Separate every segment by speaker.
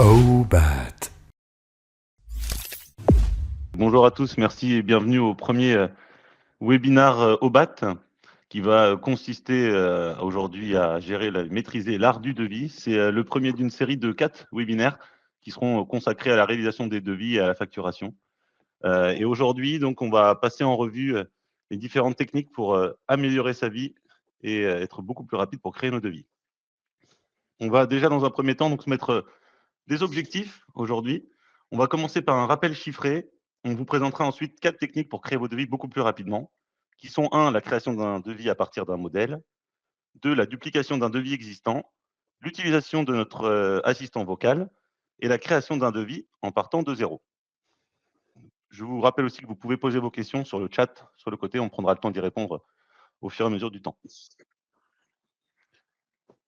Speaker 1: Obat.
Speaker 2: Bonjour à tous, merci et bienvenue au premier webinar Obat qui va consister aujourd'hui à maîtriser l'art du devis. C'est le premier d'une série de 4 webinaires qui seront consacrés à la réalisation des devis et à la facturation. Et aujourd'hui, donc, on va passer en revue les différentes techniques pour améliorer sa vie et être beaucoup plus rapide pour créer nos devis. On va déjà dans un premier temps donc se mettre des objectifs aujourd'hui. On va commencer par un rappel chiffré. On vous présentera ensuite 4 techniques pour créer vos devis beaucoup plus rapidement, qui sont 1, la création d'un devis à partir d'un modèle, 2, la duplication d'un devis existant, l'utilisation de notre assistant vocal et la création d'un devis en partant de zéro. Je vous rappelle aussi que vous pouvez poser vos questions sur le chat, sur le côté, on prendra le temps d'y répondre au fur et à mesure du temps.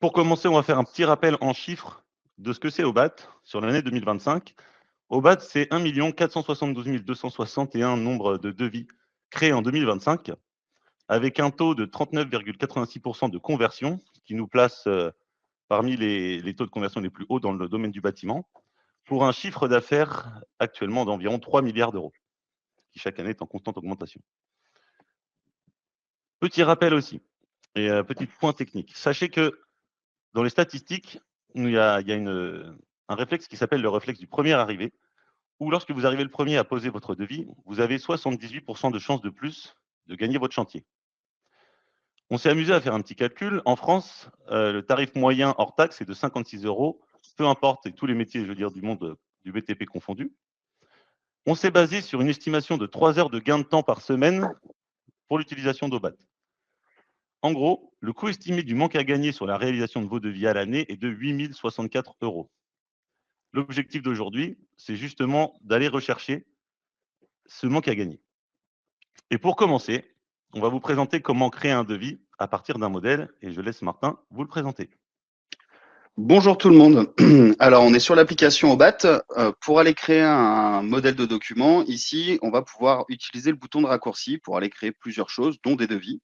Speaker 2: Pour commencer, on va faire un petit rappel en chiffres de ce que c'est Obat sur l'année 2025. Obat, c'est 1 472 261 nombre de devis créés en 2025, avec un taux de 39,86% de conversion, ce qui nous place parmi les taux de conversion les plus hauts dans le domaine du bâtiment, pour un chiffre d'affaires actuellement d'environ 3 milliards d'euros, qui chaque année est en constante augmentation. Petit rappel aussi, et petit point technique. Sachez que dans les statistiques, il y a un réflexe qui s'appelle le réflexe du premier arrivé, où lorsque vous arrivez le premier à poser votre devis, vous avez 78% de chances de plus de gagner votre chantier. On s'est amusé à faire un petit calcul. En France, le tarif moyen hors taxe est de 56 euros, peu importe, et tous les métiers, je veux dire, du monde du BTP confondu. On s'est basé sur une estimation de 3 heures de gain de temps par semaine pour l'utilisation d'Obat. En gros, le coût estimé du manque à gagner sur la réalisation de vos devis à l'année est de 8 064 euros. L'objectif d'aujourd'hui, c'est justement d'aller rechercher ce manque à gagner. Et pour commencer, on va vous présenter comment créer un devis à partir d'un modèle et je laisse Martin vous le présenter.
Speaker 3: Bonjour tout le monde. Alors, on est sur l'application Obat. Pour aller créer un modèle de document, ici, on va pouvoir utiliser le bouton de raccourci pour aller créer plusieurs choses, dont des devis.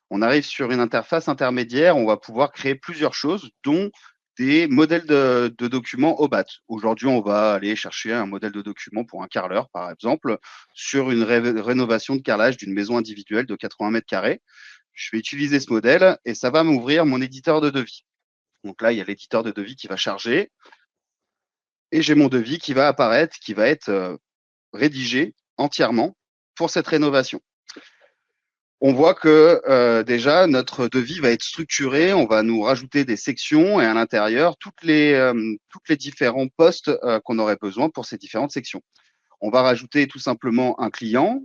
Speaker 3: On arrive sur une interface intermédiaire, on va pouvoir créer plusieurs choses, dont des modèles de documents Obat. Aujourd'hui, on va aller chercher un modèle de document pour un carreleur, par exemple, sur une rénovation de carrelage d'une maison individuelle de 80 mètres carrés. Je vais utiliser ce modèle et ça va m'ouvrir mon éditeur de devis. Donc là, il y a l'éditeur de devis qui va charger et j'ai mon devis qui va apparaître, qui va être rédigé entièrement pour cette rénovation. On voit que déjà, notre devis va être structuré, on va nous rajouter des sections et à l'intérieur, toutes les différents postes qu'on aurait besoin pour ces différentes sections. On va rajouter tout simplement un client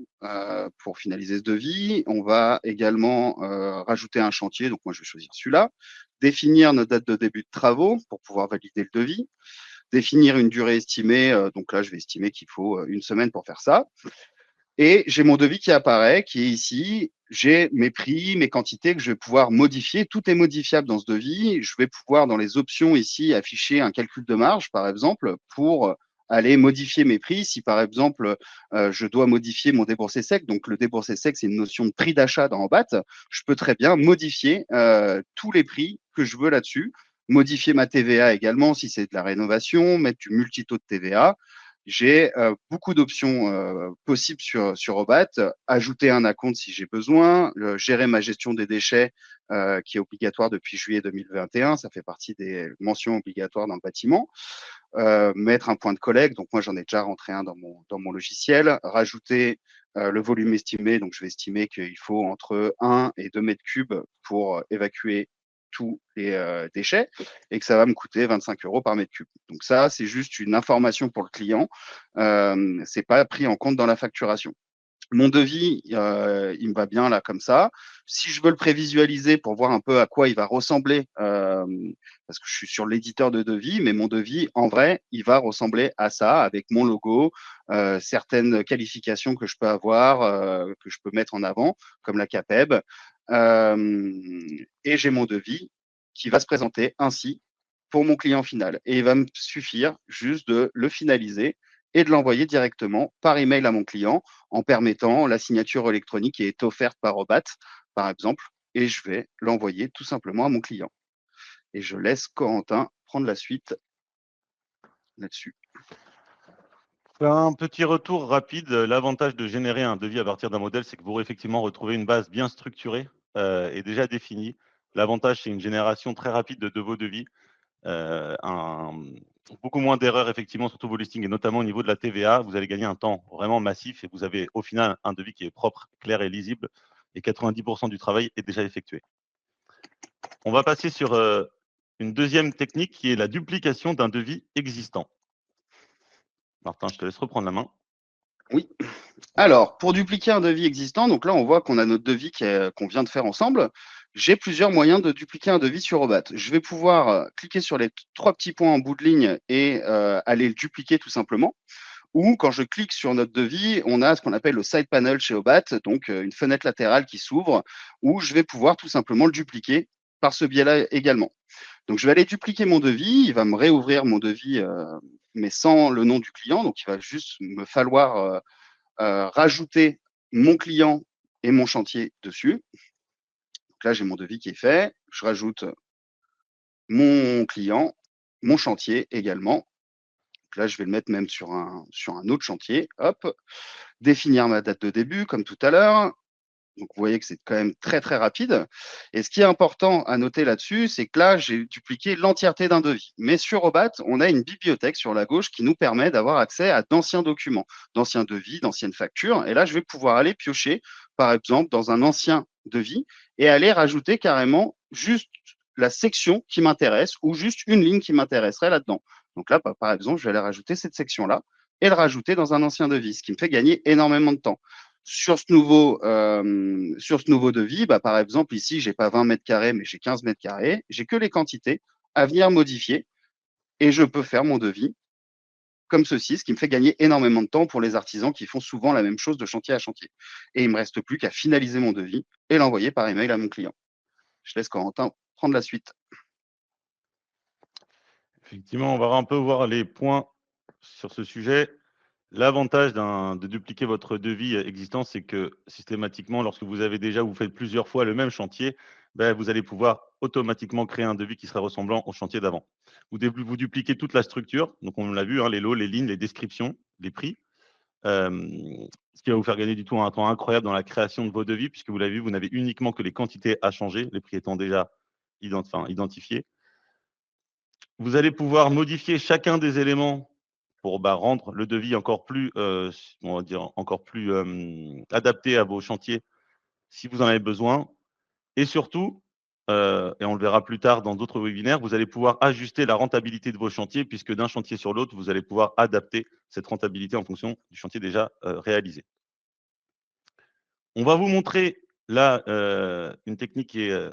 Speaker 3: pour finaliser ce devis. On va également rajouter un chantier, donc moi je vais choisir celui-là. Définir notre date de début de travaux pour pouvoir valider le devis. Définir une durée estimée, donc là je vais estimer qu'il faut une semaine pour faire ça. Et j'ai mon devis qui apparaît, qui est ici. J'ai mes prix, mes quantités que je vais pouvoir modifier. Tout est modifiable dans ce devis. Je vais pouvoir, dans les options ici, afficher un calcul de marge, par exemple, pour aller modifier mes prix. Si, par exemple, je dois modifier mon déboursé sec, donc le déboursé sec, c'est une notion de prix d'achat dans Obat, je peux très bien modifier tous les prix que je veux là-dessus. Modifier ma TVA également, si c'est de la rénovation, mettre du multitaux de TVA. J'ai beaucoup d'options possibles sur Obat, ajouter un acompte si j'ai besoin, gérer ma gestion des déchets qui est obligatoire depuis juillet 2021, ça fait partie des mentions obligatoires dans le bâtiment, mettre un point de collecte, donc moi j'en ai déjà rentré un dans mon logiciel, rajouter le volume estimé, donc je vais estimer qu'il faut entre 1 et 2 mètres cubes pour évacuer tous les déchets et que ça va me coûter 25 euros par mètre cube. Donc ça, c'est juste une information pour le client. C'est pas pris en compte dans la facturation. Mon devis, il me va bien là comme ça. Si je veux le prévisualiser pour voir un peu à quoi il va ressembler, parce que je suis sur l'éditeur de devis, mais mon devis, en vrai, il va ressembler à ça, avec mon logo, certaines qualifications que je peux avoir, que je peux mettre en avant, comme la CAPEB. Et j'ai mon devis qui va se présenter ainsi pour mon client final. Et il va me suffire juste de le finaliser et de l'envoyer directement par email à mon client en permettant la signature électronique qui est offerte par Obat, par exemple, et je vais l'envoyer tout simplement à mon client. Et je laisse Corentin prendre la suite. là-dessus.
Speaker 2: Un petit retour rapide. L'avantage de générer un devis à partir d'un modèle, c'est que vous effectivement retrouvez une base bien structurée et déjà définie. L'avantage, c'est une génération très rapide de vos devis. Beaucoup moins d'erreurs, effectivement, sur tous vos listings, et notamment au niveau de la TVA. Vous allez gagner un temps vraiment massif et vous avez au final un devis qui est propre, clair et lisible, et 90% du travail est déjà effectué. On va passer sur une deuxième technique qui est la duplication d'un devis existant. Martin, je te laisse reprendre la main.
Speaker 3: Oui. Alors, pour dupliquer un devis existant, donc là, on voit qu'on a notre devis qu'on vient de faire ensemble. J'ai plusieurs moyens de dupliquer un devis sur Obat. Je vais pouvoir cliquer sur les trois petits points en bout de ligne et aller le dupliquer tout simplement. Ou quand je clique sur notre devis, on a ce qu'on appelle le side panel chez Obat, donc une fenêtre latérale qui s'ouvre, où je vais pouvoir tout simplement le dupliquer par ce biais-là également. Donc, je vais aller dupliquer mon devis. Il va me réouvrir mon devis, mais sans le nom du client. Donc, il va juste me falloir rajouter mon client et mon chantier dessus. Donc là, j'ai mon devis qui est fait. Je rajoute mon client, mon chantier également. Donc là, je vais le mettre même sur un autre chantier. Hop, définir ma date de début, comme tout à l'heure. Donc, vous voyez que c'est quand même très, très rapide. Et ce qui est important à noter là-dessus, c'est que là, j'ai dupliqué l'entièreté d'un devis. Mais sur Obat, on a une bibliothèque sur la gauche qui nous permet d'avoir accès à d'anciens documents, d'anciens devis, d'anciennes factures. Et là, je vais pouvoir aller piocher, par exemple, dans un ancien devis et aller rajouter carrément juste la section qui m'intéresse ou juste une ligne qui m'intéresserait là-dedans. Donc là, par exemple, je vais aller rajouter cette section-là et le rajouter dans un ancien devis, ce qui me fait gagner énormément de temps. Sur ce nouveau devis, par exemple, ici, j'ai pas 20 mètres carrés, mais j'ai 15 mètres carrés. J'ai que les quantités à venir modifier et je peux faire mon devis comme ceci, ce qui me fait gagner énormément de temps pour les artisans qui font souvent la même chose de chantier à chantier. Et il me reste plus qu'à finaliser mon devis et l'envoyer par email à mon client. Je laisse Corentin prendre la suite.
Speaker 2: Effectivement, on va un peu voir les points sur ce sujet. L'avantage de dupliquer votre devis existant, c'est que systématiquement, lorsque vous faites plusieurs fois le même chantier, vous allez pouvoir automatiquement créer un devis qui sera ressemblant au chantier d'avant. Vous dupliquez toute la structure, donc on l'a vu, hein, les lots, les lignes, les descriptions, les prix, ce qui va vous faire gagner du tout un temps incroyable dans la création de vos devis, puisque vous l'avez vu, vous n'avez uniquement que les quantités à changer, les prix étant déjà identifiés. Vous allez pouvoir modifier chacun des éléments pour rendre le devis encore plus, on va dire, encore plus adapté à vos chantiers si vous en avez besoin. Et surtout, et on le verra plus tard dans d'autres webinaires, vous allez pouvoir ajuster la rentabilité de vos chantiers puisque d'un chantier sur l'autre, vous allez pouvoir adapter cette rentabilité en fonction du chantier déjà réalisé. On va vous montrer là une technique qui est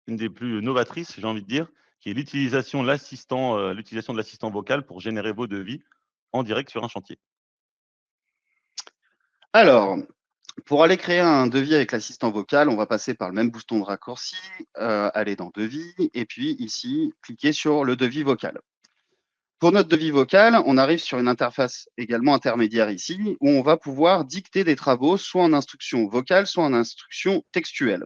Speaker 2: une des plus novatrices, j'ai envie de dire, qui est l'utilisation de l'assistant vocal pour générer vos devis en direct sur un chantier.
Speaker 3: Alors, pour aller créer un devis avec l'assistant vocal, on va passer par le même bouton de raccourci, aller dans devis et puis ici, cliquer sur le devis vocal. Pour notre devis vocal, on arrive sur une interface également intermédiaire ici, où on va pouvoir dicter des travaux, soit en instruction vocale, soit en instruction textuelle.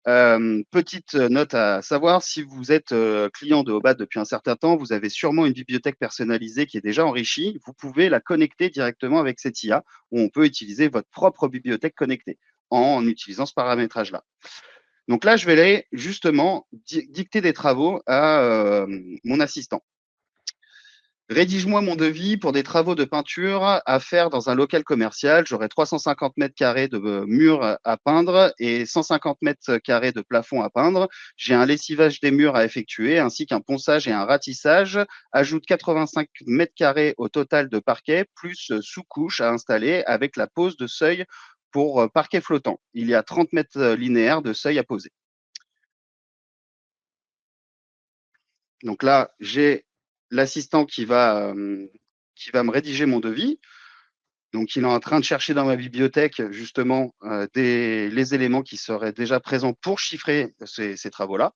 Speaker 3: Petite note à savoir, si vous êtes client de Obat depuis un certain temps, vous avez sûrement une bibliothèque personnalisée qui est déjà enrichie. Vous pouvez la connecter directement avec cette IA, où on peut utiliser votre propre bibliothèque connectée en utilisant ce paramétrage-là. Donc là, je vais aller justement dicter des travaux à mon assistant. Rédige-moi mon devis pour des travaux de peinture à faire dans un local commercial. J'aurai 350 mètres carrés de murs à peindre et 150 mètres carrés de plafond à peindre. J'ai un lessivage des murs à effectuer ainsi qu'un ponçage et un ratissage. Ajoute 85 mètres carrés au total de parquet plus sous-couche à installer avec la pose de seuil pour parquet flottant. Il y a 30 mètres linéaires de seuil à poser. Donc là, j'ai l'assistant qui va me rédiger mon devis. Donc, il est en train de chercher dans ma bibliothèque justement les éléments qui seraient déjà présents pour chiffrer ces travaux-là.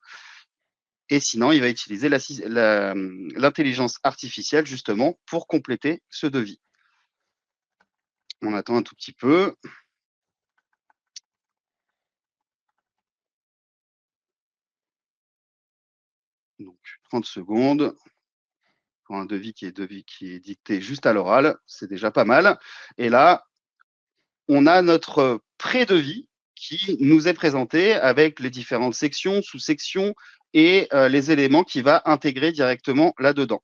Speaker 3: Et sinon, il va utiliser l'intelligence artificielle justement pour compléter ce devis. On attend un tout petit peu. Donc, 30 secondes. pour un devis qui est dicté juste à l'oral, c'est déjà pas mal. Et là, on a notre pré-devis qui nous est présenté avec les différentes sections, sous-sections et les éléments qu'il va intégrer directement là-dedans.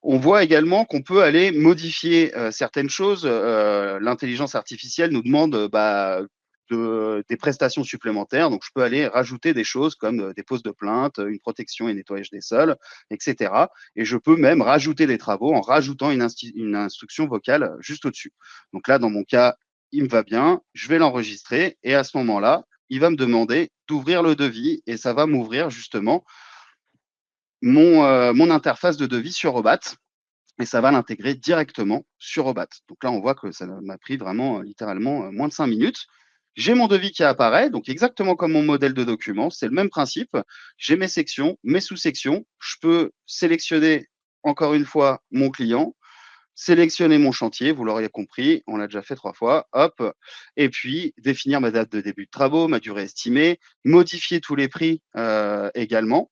Speaker 3: On voit également qu'on peut aller modifier certaines choses. L'intelligence artificielle nous demande des prestations supplémentaires. Donc, je peux aller rajouter des choses comme des poses de plainte, une protection et nettoyage des sols, etc. Et je peux même rajouter des travaux en rajoutant une instruction vocale juste au-dessus. Donc là, dans mon cas, il me va bien. Je vais l'enregistrer et à ce moment-là, il va me demander d'ouvrir le devis et ça va m'ouvrir justement mon interface de devis sur Obat et ça va l'intégrer directement sur Obat. Donc là, on voit que ça m'a pris vraiment littéralement moins de 5 minutes. J'ai mon devis qui apparaît, donc exactement comme mon modèle de document, c'est le même principe. J'ai mes sections, mes sous-sections. Je peux sélectionner encore une fois mon client, sélectionner mon chantier, vous l'auriez compris, on l'a déjà fait 3 fois, hop, et puis définir ma date de début de travaux, ma durée estimée, modifier tous les prix également,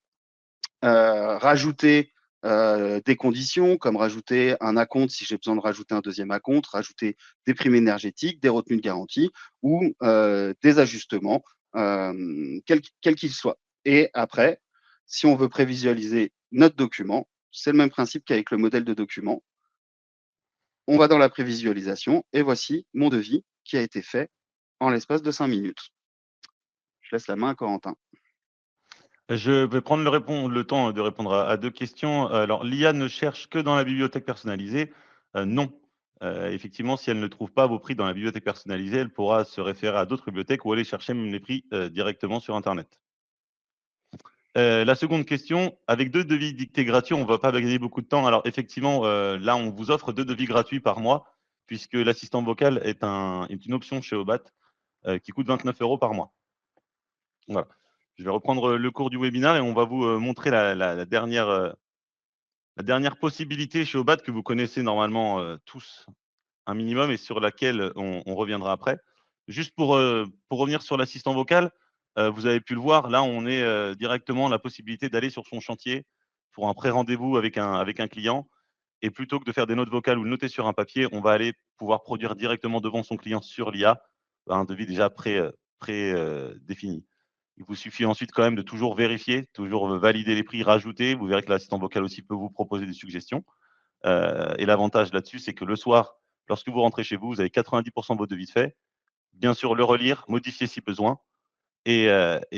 Speaker 3: rajouter des conditions, comme rajouter un acompte si j'ai besoin de rajouter un deuxième acompte, rajouter des primes énergétiques, des retenues de garantie ou des ajustements, quels qu'ils soient. Et après, si on veut prévisualiser notre document, c'est le même principe qu'avec le modèle de document. On va dans la prévisualisation et voici mon devis qui a été fait en l'espace de 5 minutes. Je laisse la main à Corentin.
Speaker 2: Je vais prendre le temps de répondre à 2 questions. Alors, l'IA ne cherche que dans la bibliothèque personnalisée? Non. Effectivement, si elle ne trouve pas vos prix dans la bibliothèque personnalisée, elle pourra se référer à d'autres bibliothèques ou aller chercher même les prix directement sur internet. La seconde question, avec 2 devis dictés gratuits, on ne va pas gagner beaucoup de temps. Alors effectivement, là, on vous offre 2 devis gratuits par mois puisque l'assistant vocal est une option chez Obat qui coûte 29 € par mois. Voilà. Je vais reprendre le cours du webinaire et on va vous montrer la dernière possibilité chez Obat que vous connaissez normalement tous un minimum et sur laquelle on reviendra après. Juste pour revenir sur l'assistant vocal, vous avez pu le voir, là, on est directement la possibilité d'aller sur son chantier pour un pré-rendez-vous avec un client. Et plutôt que de faire des notes vocales ou le noter sur un papier, on va aller pouvoir produire directement devant son client sur l'IA un devis déjà défini. Il vous suffit ensuite quand même de toujours vérifier, toujours valider les prix, rajouter. Vous verrez que l'assistant vocal aussi peut vous proposer des suggestions. Et l'avantage là-dessus, c'est que le soir, lorsque vous rentrez chez vous, vous avez 90% de vos devis faits. Bien sûr, le relire, modifier si besoin. Et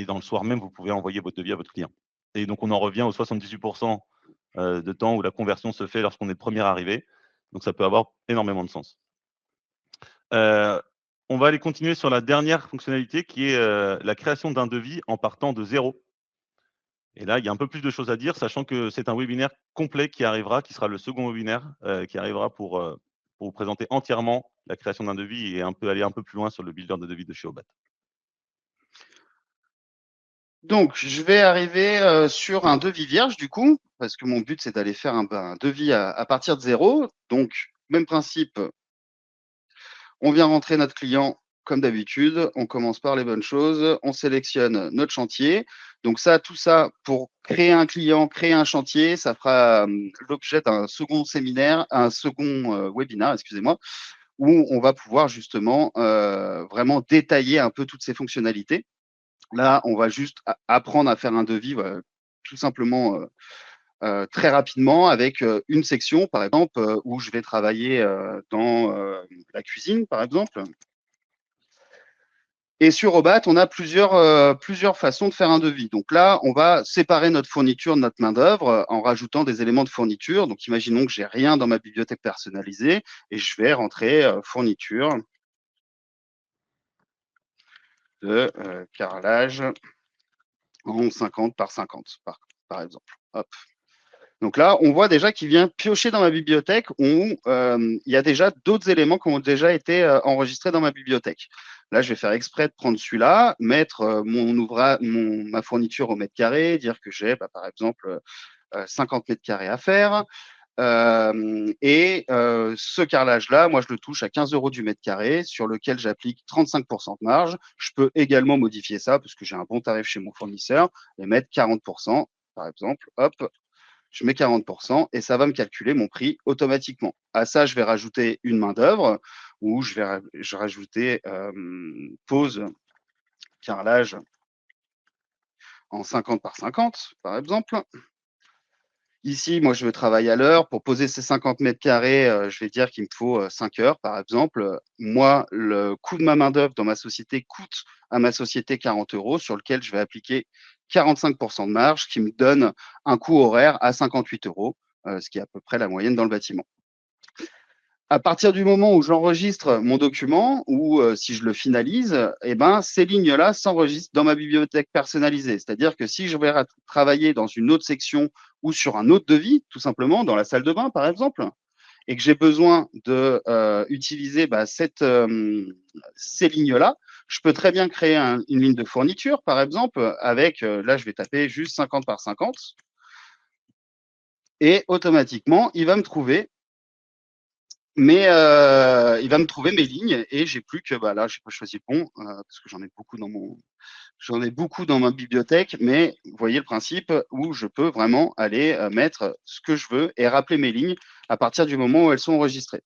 Speaker 2: dans le soir même, vous pouvez envoyer votre devis à votre client. Et donc, on en revient aux 78% de temps où la conversion se fait lorsqu'on est le premier arrivé. Donc, ça peut avoir énormément de sens. On va aller continuer sur la dernière fonctionnalité qui est la création d'un devis en partant de zéro. Et là, il y a un peu plus de choses à dire, sachant que c'est un webinaire complet qui arrivera, qui sera le second webinaire qui arrivera pour vous présenter entièrement la création d'un devis et aller un peu plus loin sur le builder de devis de chez Obat.
Speaker 3: Donc, je vais arriver sur un devis vierge du coup, parce que mon but c'est d'aller faire un devis à partir de zéro. Donc, même principe, on vient rentrer notre client comme d'habitude, on commence par les bonnes choses, on sélectionne notre chantier. Donc ça, tout ça, pour créer un client, créer un chantier, ça fera l'objet d'un second séminaire, un second webinaire, excusez-moi, où on va pouvoir justement vraiment détailler un peu toutes ces fonctionnalités. Là, on va juste apprendre à faire un devis, tout simplement très rapidement avec une section, par exemple, où je vais travailler dans la cuisine, par exemple. Et sur Obat, on a plusieurs façons de faire un devis. Donc là, on va séparer notre fourniture de notre main-d'œuvre en rajoutant des éléments de fourniture. Donc imaginons que j'ai rien dans ma bibliothèque personnalisée et je vais rentrer fourniture de carrelage en 50 par 50, par exemple. Hop. Donc là, on voit déjà qu'il vient piocher dans ma bibliothèque où il y a déjà d'autres éléments qui ont déjà été enregistrés dans ma bibliothèque. Là, je vais faire exprès de prendre celui-là, mettre ma fourniture au mètre carré, dire que j'ai, par exemple, 50 mètres carrés à faire. Ce carrelage-là, moi, je le touche à 15 € du mètre carré, sur lequel j'applique 35% de marge. Je peux également modifier ça parce que j'ai un bon tarif chez mon fournisseur et mettre 40%, par exemple. Hop, je mets 40% et ça va me calculer mon prix automatiquement. À ça, je vais rajouter une main-d'œuvre ou je vais rajouter pose carrelage en 50 par 50, par exemple. Ici, moi, je veux travailler à l'heure. Pour poser ces 50 mètres carrés, je vais dire qu'il me faut 5 heures, par exemple. Moi, le coût de ma main-d'œuvre dans ma société coûte à ma société 40 euros, sur lequel je vais appliquer 45% de marge, qui me donne un coût horaire à 58 euros, ce qui est à peu près la moyenne dans le bâtiment. À partir du moment où j'enregistre mon document ou si je le finalise, eh ben, ces lignes-là s'enregistrent dans ma bibliothèque personnalisée. C'est-à-dire que si je vais travailler dans une autre section ou sur un autre devis, tout simplement, dans la salle de bain, par exemple, et que j'ai besoin de utiliser ces lignes-là, je peux très bien créer une ligne de fourniture, par exemple, avec, là, je vais taper juste 50 par 50, et automatiquement, il va me trouver il va me trouver mes lignes et j'ai plus que, bah là, j'ai pas choisi le bon, parce que j'en ai beaucoup dans ma bibliothèque, mais vous voyez le principe où je peux vraiment aller mettre ce que je veux et rappeler mes lignes à partir du moment où elles sont enregistrées.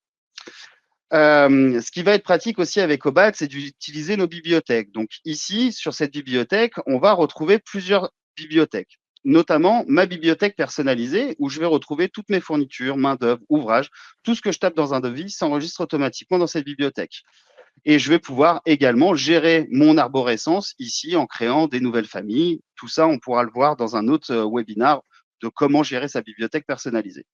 Speaker 3: Ce qui va être pratique aussi avec OBAT, c'est d'utiliser nos bibliothèques. Donc ici, sur cette bibliothèque, on va retrouver plusieurs bibliothèques, notamment ma bibliothèque personnalisée où je vais retrouver toutes mes fournitures, main-d'œuvre, ouvrages, tout ce que je tape dans un devis s'enregistre automatiquement dans cette bibliothèque. Et je vais pouvoir également gérer mon arborescence ici en créant des nouvelles familles. Tout ça, on pourra le voir dans un autre webinar de comment gérer sa bibliothèque personnalisée.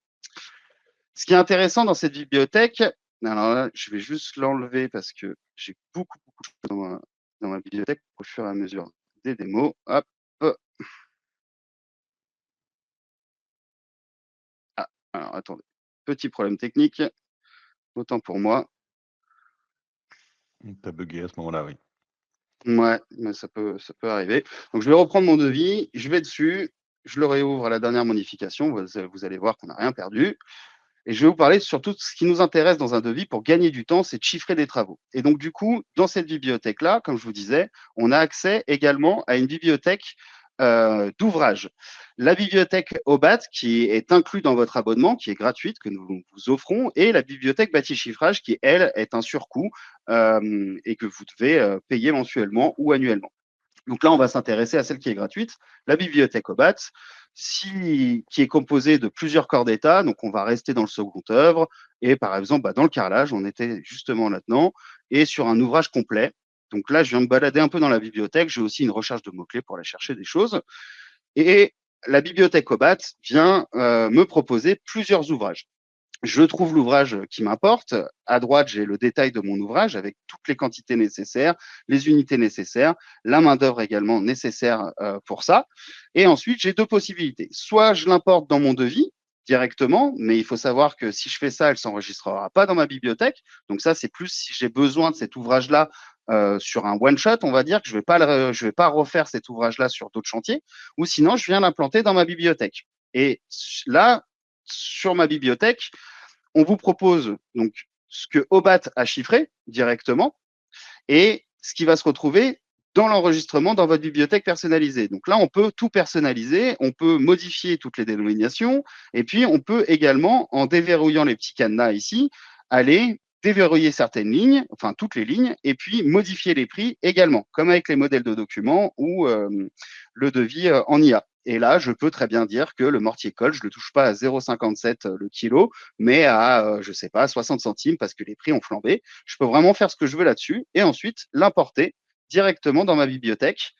Speaker 3: Ce qui est intéressant dans cette bibliothèque, alors là, je vais juste l'enlever parce que j'ai beaucoup de choses dans ma bibliothèque au fur et à mesure des démos. Hop. Ah, alors attendez. Petit problème technique. Autant pour moi.
Speaker 2: Tu as bugué à ce moment-là, oui.
Speaker 3: Ouais, mais ça peut arriver. Donc, je vais reprendre mon devis, je vais dessus, je le réouvre à la dernière modification. Vous allez voir qu'on n'a rien perdu. Et je vais vous parler surtout de ce qui nous intéresse dans un devis pour gagner du temps, c'est de chiffrer des travaux. Et donc, du coup, dans cette bibliothèque-là, comme je vous disais, on a accès également à une bibliothèque d'ouvrages. La bibliothèque OBAT, qui est inclue dans votre abonnement, qui est gratuite, que nous vous offrons, et la bibliothèque Bâti Chiffrage, qui, elle, est un surcoût et que vous devez payer mensuellement ou annuellement. Donc là, on va s'intéresser à celle qui est gratuite, la bibliothèque OBAT, qui est composée de plusieurs corps d'état. Donc, on va rester dans le second œuvre. Et par exemple, dans le carrelage, on était justement là-dedans, et sur un ouvrage complet. Donc là, je viens me balader un peu dans la bibliothèque. J'ai aussi une recherche de mots-clés pour aller chercher des choses. Et la bibliothèque OBAT vient me proposer plusieurs ouvrages. Je trouve l'ouvrage qui m'importe. À droite, j'ai le détail de mon ouvrage avec toutes les quantités nécessaires, les unités nécessaires, la main-d'œuvre également nécessaire pour ça. Et ensuite, j'ai deux possibilités. Soit je l'importe dans mon devis directement, mais il faut savoir que si je fais ça, elle ne s'enregistrera pas dans ma bibliothèque. Donc ça, c'est plus si j'ai besoin de cet ouvrage-là sur un one-shot, on va dire que je vais pas refaire cet ouvrage-là sur d'autres chantiers, ou sinon, je viens l'implanter dans ma bibliothèque. Et là, sur ma bibliothèque, on vous propose donc ce que OBAT a chiffré directement et ce qui va se retrouver dans l'enregistrement dans votre bibliothèque personnalisée. Donc là, on peut tout personnaliser, on peut modifier toutes les dénominations et puis on peut également, en déverrouillant les petits cadenas ici, aller déverrouiller certaines lignes, enfin toutes les lignes, et puis modifier les prix également, comme avec les modèles de documents ou le devis en IA. Et là, je peux très bien dire que le mortier-colle, je ne le touche pas à 0,57 le kilo, mais à, je ne sais pas, 60 centimes parce que les prix ont flambé. Je peux vraiment faire ce que je veux là-dessus et ensuite l'importer directement dans ma bibliothèque,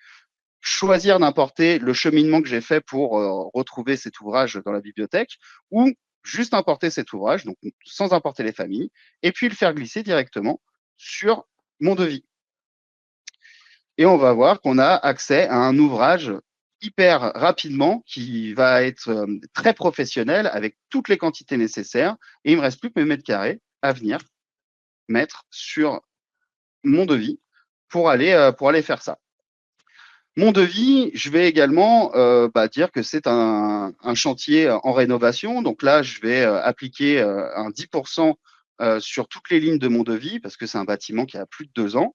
Speaker 3: choisir d'importer le cheminement que j'ai fait pour retrouver cet ouvrage dans la bibliothèque ou juste importer cet ouvrage, donc sans importer les familles, et puis le faire glisser directement sur mon devis. Et on va voir qu'on a accès à un ouvrage hyper rapidement qui va être très professionnel avec toutes les quantités nécessaires. Et il me reste plus que mes mètres carrés à venir mettre sur mon devis pour aller faire ça. Mon devis, je vais également dire que c'est un chantier en rénovation. Donc là, je vais appliquer un 10% sur toutes les lignes de mon devis parce que c'est un bâtiment qui a plus de 2 ans.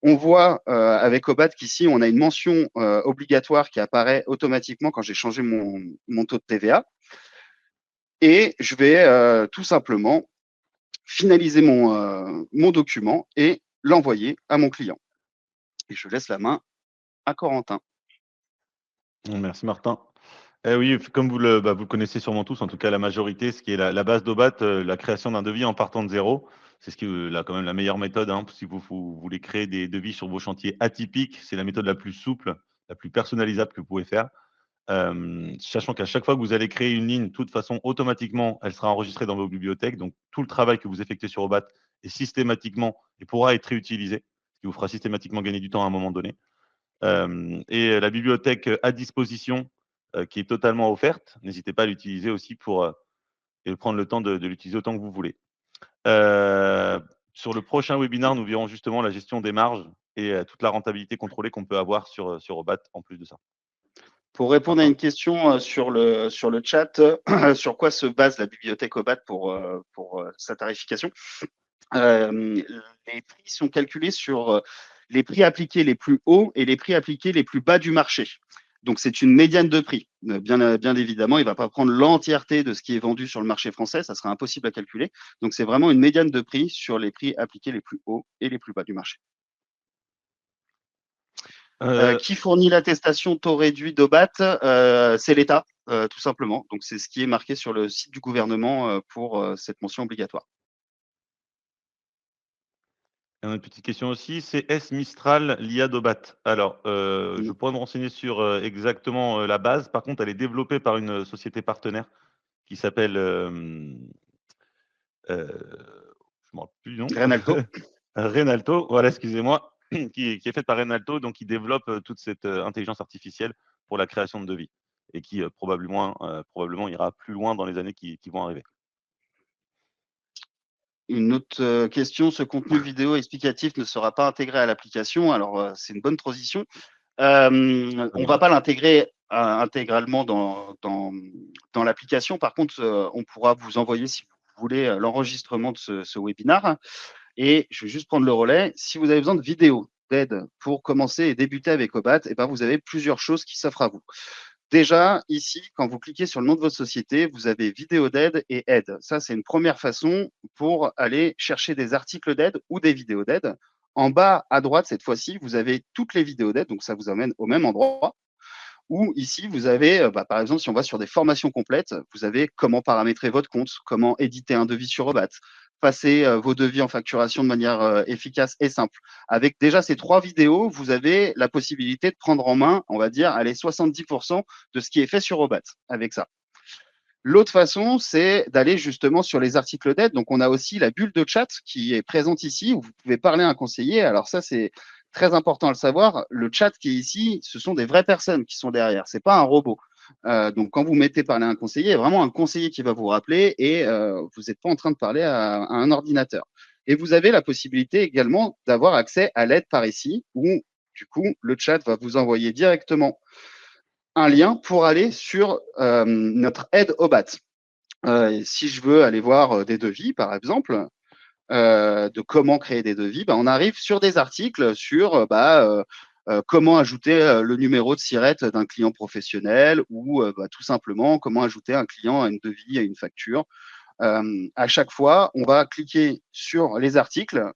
Speaker 3: On voit avec OBAT qu'ici, on a une mention obligatoire qui apparaît automatiquement quand j'ai changé mon taux de TVA. et je vais tout simplement finaliser mon document et l'envoyer à mon client. Et je laisse la main à Corentin.
Speaker 2: Merci Martin. Eh oui, comme vous le connaissez sûrement tous, en tout cas la majorité, ce qui est la base d'Obat, la création d'un devis en partant de zéro, c'est quand même la meilleure méthode, hein, si vous voulez créer des devis sur vos chantiers atypiques, c'est la méthode la plus souple, la plus personnalisable que vous pouvez faire. Sachant qu'à chaque fois que vous allez créer une ligne, de toute façon, automatiquement, elle sera enregistrée dans vos bibliothèques. Donc, tout le travail que vous effectuez sur Obat est systématiquement et pourra être réutilisé, ce qui vous fera systématiquement gagner du temps à un moment donné. Et la bibliothèque à disposition, qui est totalement offerte, n'hésitez pas à l'utiliser aussi et prendre le temps de l'utiliser autant que vous voulez. Sur le prochain webinaire, nous verrons justement la gestion des marges et toute la rentabilité contrôlée qu'on peut avoir sur Obat en plus de ça.
Speaker 3: Pour répondre à
Speaker 2: Martin.
Speaker 3: une question sur le chat, sur quoi se base la bibliothèque OBAT pour sa tarification? Les prix sont calculés sur les prix appliqués les plus hauts et les prix appliqués les plus bas du marché. Donc, c'est une médiane de prix. Bien évidemment, il ne va pas prendre l'entièreté de ce qui est vendu sur le marché français, ça sera impossible à calculer. Donc, c'est vraiment une médiane de prix sur les prix appliqués les plus hauts et les plus bas du marché. Qui fournit l'attestation taux réduit d'OBAT? C'est l'État, tout simplement. Donc, c'est ce qui est marqué sur le site du gouvernement pour cette mention obligatoire.
Speaker 2: Une petite question aussi, c'est est-ce Mistral l'IA d'Obat? Alors, je pourrais me renseigner sur exactement la base. Par contre, elle est développée par une société partenaire qui s'appelle, je ne me rappelle plus du nom,
Speaker 3: Renalto.
Speaker 2: Renalto, voilà, excusez-moi, qui est faite par Renalto, donc qui développe toute cette intelligence artificielle pour la création de devis et qui probablement ira plus loin dans les années qui vont arriver.
Speaker 3: Une autre question, ce contenu vidéo explicatif ne sera pas intégré à l'application. Alors, c'est une bonne transition. On ne va pas l'intégrer intégralement dans l'application. Par contre, on pourra vous envoyer, si vous voulez, l'enregistrement de ce webinaire. Et je vais juste prendre le relais. Si vous avez besoin de vidéos d'aide pour commencer et débuter avec Obat, eh ben, vous avez plusieurs choses qui s'offrent à vous. Déjà, ici, quand vous cliquez sur le nom de votre société, vous avez vidéo d'aide et aide. Ça, c'est une première façon pour aller chercher des articles d'aide ou des vidéos d'aide. En bas à droite, cette fois-ci, vous avez toutes les vidéos d'aide, donc ça vous amène au même endroit. Ou ici, vous avez, par exemple, si on va sur des formations complètes, vous avez comment paramétrer votre compte, comment éditer un devis sur Obat, passer vos devis en facturation de manière efficace et simple. Avec déjà ces 3 vidéos, vous avez la possibilité de prendre en main, on va dire, allez, 70% de ce qui est fait sur Obat avec ça. L'autre façon, c'est d'aller justement sur les articles d'aide. Donc, on a aussi la bulle de chat qui est présente ici où vous pouvez parler à un conseiller. Alors ça, c'est très important à le savoir. Le chat qui est ici, ce sont des vraies personnes qui sont derrière. C'est pas un robot. Donc, quand vous mettez parler à un conseiller, il y a vraiment un conseiller qui va vous rappeler et vous n'êtes pas en train de parler à un ordinateur. Et vous avez la possibilité également d'avoir accès à l'aide par ici où, du coup, le chat va vous envoyer directement un lien pour aller sur notre aide au BAT. Si je veux aller voir des devis, par exemple, de comment créer des devis, on arrive sur des articles sur comment ajouter le numéro de SIRET d'un client professionnel ou tout simplement comment ajouter un client à une devis, à une facture. À chaque fois, on va cliquer sur les articles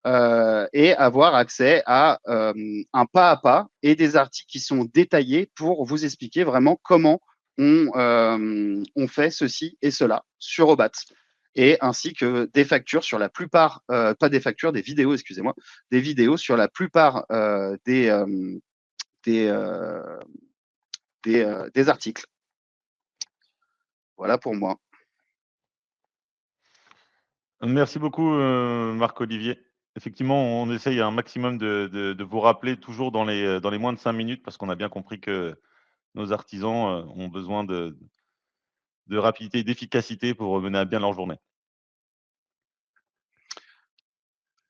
Speaker 3: et avoir accès à un pas à pas et des articles qui sont détaillés pour vous expliquer vraiment comment on fait ceci et cela sur Obat. Et ainsi que des factures sur la plupart, pas des factures, des vidéos, excusez-moi, des vidéos sur la plupart des, des articles. Voilà pour moi.
Speaker 2: Merci beaucoup, Marc-Olivier. Effectivement, on essaye un maximum de vous rappeler toujours dans les moins de 5 minutes parce qu'on a bien compris que nos artisans ont besoin de rapidité et d'efficacité pour mener à bien leur journée.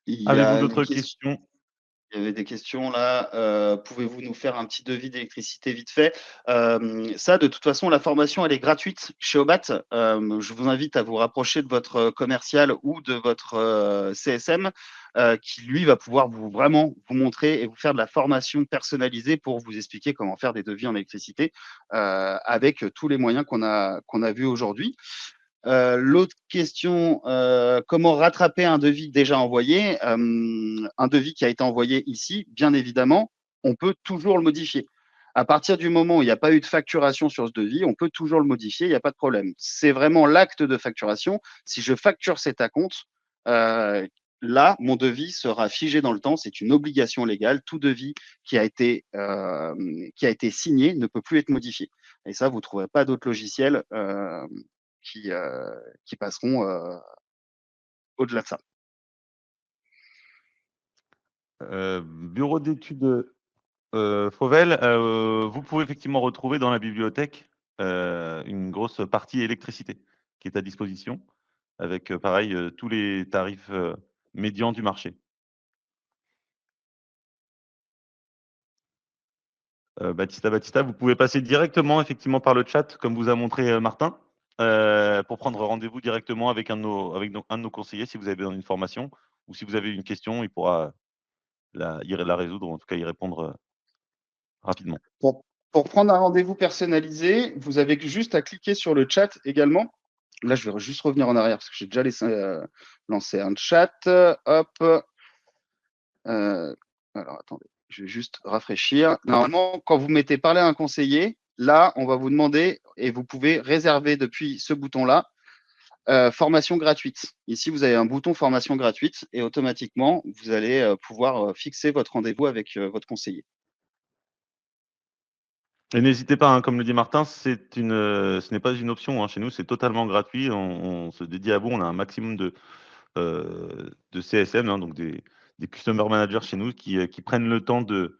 Speaker 3: Il y
Speaker 2: Avez-vous
Speaker 3: a une
Speaker 2: d'autres
Speaker 3: question.
Speaker 2: questions?
Speaker 3: Il y avait des questions là. Pouvez-vous nous faire un petit devis d'électricité vite fait? Ça, de toute façon, la formation, elle est gratuite chez Obat. Je vous invite à vous rapprocher de votre commercial ou de votre CSM qui, lui, va pouvoir vraiment vous montrer et vous faire de la formation personnalisée pour vous expliquer comment faire des devis en électricité avec tous les moyens qu'on a vus aujourd'hui. L'autre question, comment rattraper un devis déjà envoyé? Un devis qui a été envoyé ici, bien évidemment, on peut toujours le modifier. À partir du moment où il n'y a pas eu de facturation sur ce devis, on peut toujours le modifier, il n'y a pas de problème. C'est vraiment l'acte de facturation. Si je facture cet acompte, là, mon devis sera figé dans le temps. C'est une obligation légale. Tout devis qui a été signé ne peut plus être modifié. Et ça, vous ne trouverez pas d'autres logiciels qui passeront au-delà de ça.
Speaker 2: Bureau d'études Fauvel, vous pouvez effectivement retrouver dans la bibliothèque une grosse partie électricité qui est à disposition, avec pareil tous les tarifs médians du marché. Baptista, vous pouvez passer directement effectivement par le chat, comme vous a montré Martin, pour prendre rendez-vous directement avec un de nos conseillers si vous avez besoin d'une formation ou si vous avez une question, il pourra la résoudre, ou en tout cas y répondre rapidement.
Speaker 3: Pour prendre un rendez-vous personnalisé, vous avez juste à cliquer sur le chat également. Là, je vais juste revenir en arrière parce que j'ai déjà lancé un chat. Hop. Alors, attendez, je vais juste rafraîchir. Normalement, quand vous mettez parler à un conseiller, là, on va vous demander et vous pouvez réserver depuis ce bouton-là formation gratuite. Ici, vous avez un bouton formation gratuite et automatiquement, vous allez pouvoir fixer votre rendez-vous avec votre conseiller.
Speaker 2: Et n'hésitez pas, hein, comme le dit Martin, ce n'est pas une option, hein. Chez nous, c'est totalement gratuit. On se dédie à vous. On a un maximum de CSM, hein, donc des customer managers chez nous qui prennent le temps de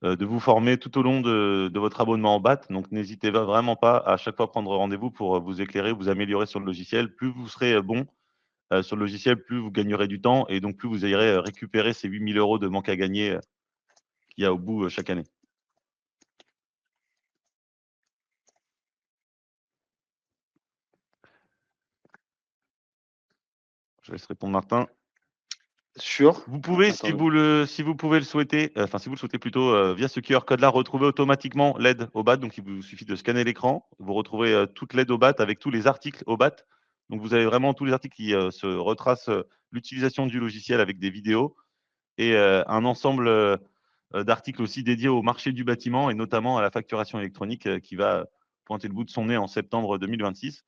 Speaker 2: vous former tout au long de votre abonnement en BAT. Donc, n'hésitez vraiment pas à chaque fois prendre rendez-vous pour vous éclairer, vous améliorer sur le logiciel. Plus vous serez bon sur le logiciel, plus vous gagnerez du temps et donc plus vous irez récupérer ces 8 000 € de manque à gagner qu'il y a au bout chaque année. Je laisse répondre Martin. Vous pouvez, si vous pouvez le souhaiter, si vous le souhaitez plutôt, via ce QR code-là, retrouver automatiquement l'aide au BAT. Donc, il vous suffit de scanner l'écran. Vous retrouverez toute l'aide au BAT avec tous les articles au BAT. Donc, vous avez vraiment tous les articles qui se retracent l'utilisation du logiciel avec des vidéos et un ensemble d'articles aussi dédiés au marché du bâtiment et notamment à la facturation électronique qui va pointer le bout de son nez en septembre 2026.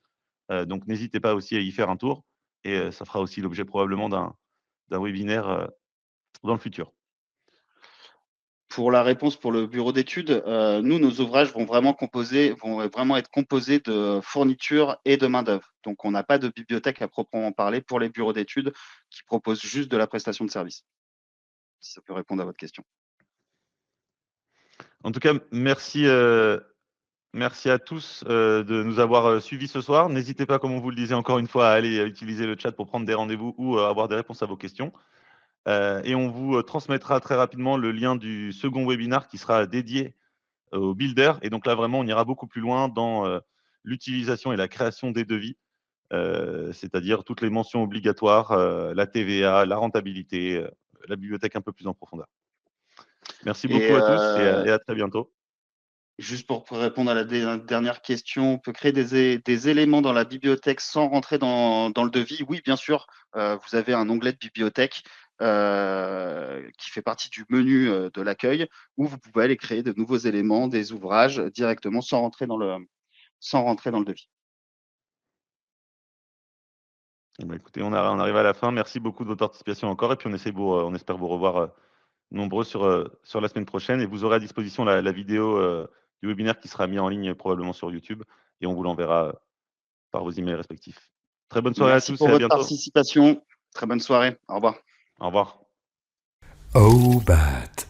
Speaker 2: Donc, n'hésitez pas aussi à y faire un tour et ça fera aussi l'objet probablement d'un webinaire dans le futur.
Speaker 3: Pour la réponse pour le bureau d'études, nous, nos ouvrages vont vraiment être composés de fournitures et de main-d'œuvre. Donc, on n'a pas de bibliothèque à proprement parler pour les bureaux d'études qui proposent juste de la prestation de service. Si ça peut répondre à votre question.
Speaker 2: En tout cas, merci à tous de nous avoir suivis ce soir. N'hésitez pas, comme on vous le disait encore une fois, à aller utiliser le chat pour prendre des rendez-vous ou avoir des réponses à vos questions. Et on vous transmettra très rapidement le lien du second webinar qui sera dédié au builder. Et donc là, vraiment, on ira beaucoup plus loin dans l'utilisation et la création des devis, c'est-à-dire toutes les mentions obligatoires, la TVA, la rentabilité, la bibliothèque un peu plus en profondeur. Merci beaucoup à tous et à très bientôt.
Speaker 3: Juste pour répondre à la dernière question, on peut créer des éléments dans la bibliothèque sans rentrer dans le devis. Oui, bien sûr, vous avez un onglet de bibliothèque qui fait partie du menu de l'accueil où vous pouvez aller créer de nouveaux éléments, des ouvrages directement sans rentrer dans le devis.
Speaker 2: Écoutez, on arrive à la fin. Merci beaucoup de votre participation encore et puis on espère vous revoir nombreux sur la semaine prochaine et vous aurez à disposition la vidéo du webinaire qui sera mis en ligne probablement sur YouTube et on vous l'enverra par vos emails respectifs. Très bonne soirée à
Speaker 3: Merci
Speaker 2: tous
Speaker 3: pour
Speaker 2: et à
Speaker 3: votre
Speaker 2: bientôt.
Speaker 3: participation. Très bonne soirée. Au revoir.
Speaker 2: Au revoir.
Speaker 1: Oh, bad.